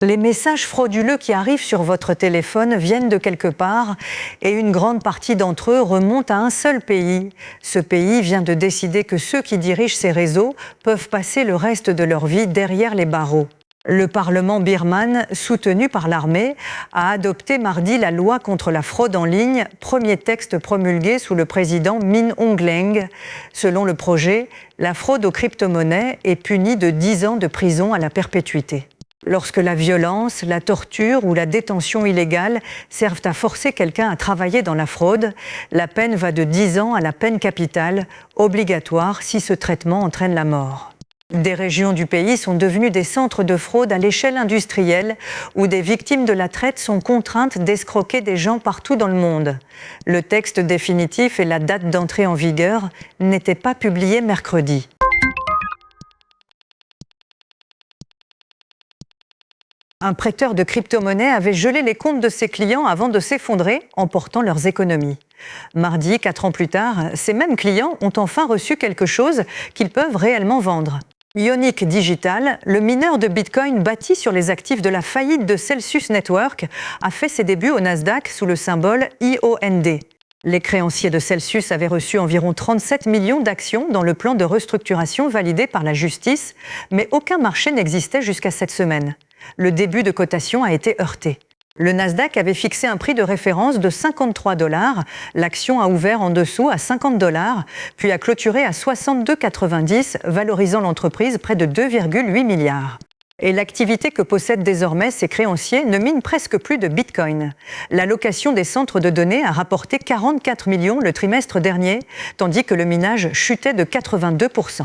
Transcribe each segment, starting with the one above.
Les messages frauduleux qui arrivent sur votre téléphone viennent de quelque part et une grande partie d'entre eux remontent à un seul pays. Ce pays vient de décider que ceux qui dirigent ces réseaux peuvent passer le reste de leur vie derrière les barreaux. Le Parlement birman, soutenu par l'armée, a adopté mardi la loi contre la fraude en ligne, premier texte promulgué sous le président Min Aung Hlaing. Selon le projet, la fraude aux crypto-monnaies est punie de 10 ans de prison à la perpétuité. Lorsque la violence, la torture ou la détention illégale servent à forcer quelqu'un à travailler dans la fraude, la peine va de 10 ans à la peine capitale, obligatoire si ce traitement entraîne la mort. Des régions du pays sont devenues des centres de fraude à l'échelle industrielle où des victimes de la traite sont contraintes d'escroquer des gens partout dans le monde. Le texte définitif et la date d'entrée en vigueur n'étaient pas publiés mercredi. Un prêteur de crypto-monnaies avait gelé les comptes de ses clients avant de s'effondrer, emportant leurs économies. Mardi, 4 ans plus tard, ces mêmes clients ont enfin reçu quelque chose qu'ils peuvent réellement vendre. Ionic Digital, le mineur de Bitcoin bâti sur les actifs de la faillite de Celsius Network, a fait ses débuts au Nasdaq sous le symbole IOND. Les créanciers de Celsius avaient reçu environ 37 millions d'actions dans le plan de restructuration validé par la justice, mais aucun marché n'existait jusqu'à cette semaine. Le début de cotation a été heurté. Le Nasdaq avait fixé un prix de référence de 53 $. L'action a ouvert en dessous à 50 $, puis a clôturé à 62,90 $, valorisant l'entreprise près de 2,8 milliards. Et l'activité que possèdent désormais ces créanciers ne mine presque plus de Bitcoin. La location des centres de données a rapporté 44 millions le trimestre dernier, tandis que le minage chutait de 82%.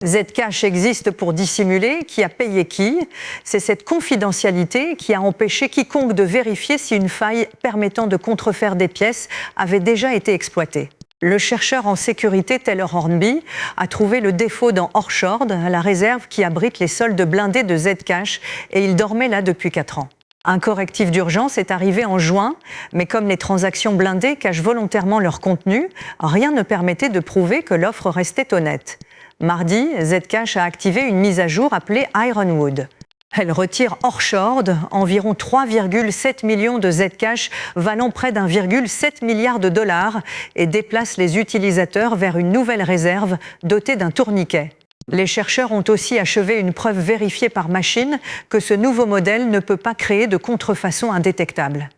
Zcash existe pour dissimuler qui a payé qui. C'est cette confidentialité qui a empêché quiconque de vérifier si une faille permettant de contrefaire des pièces avait déjà été exploitée. Le chercheur en sécurité Taylor Hornby a trouvé le défaut dans Orchard, la réserve qui abrite les soldes blindés de Zcash, et il dormait là depuis 4 ans. Un correctif d'urgence est arrivé en juin, mais comme les transactions blindées cachent volontairement leur contenu, rien ne permettait de prouver que l'offre restait honnête. Mardi, Zcash a activé une mise à jour appelée Ironwood. Elle retire Orchard, environ 3,7 millions de Zcash valant près d'1,7 milliard de dollars, et déplace les utilisateurs vers une nouvelle réserve dotée d'un tourniquet. Les chercheurs ont aussi achevé une preuve vérifiée par machine que ce nouveau modèle ne peut pas créer de contrefaçon indétectable.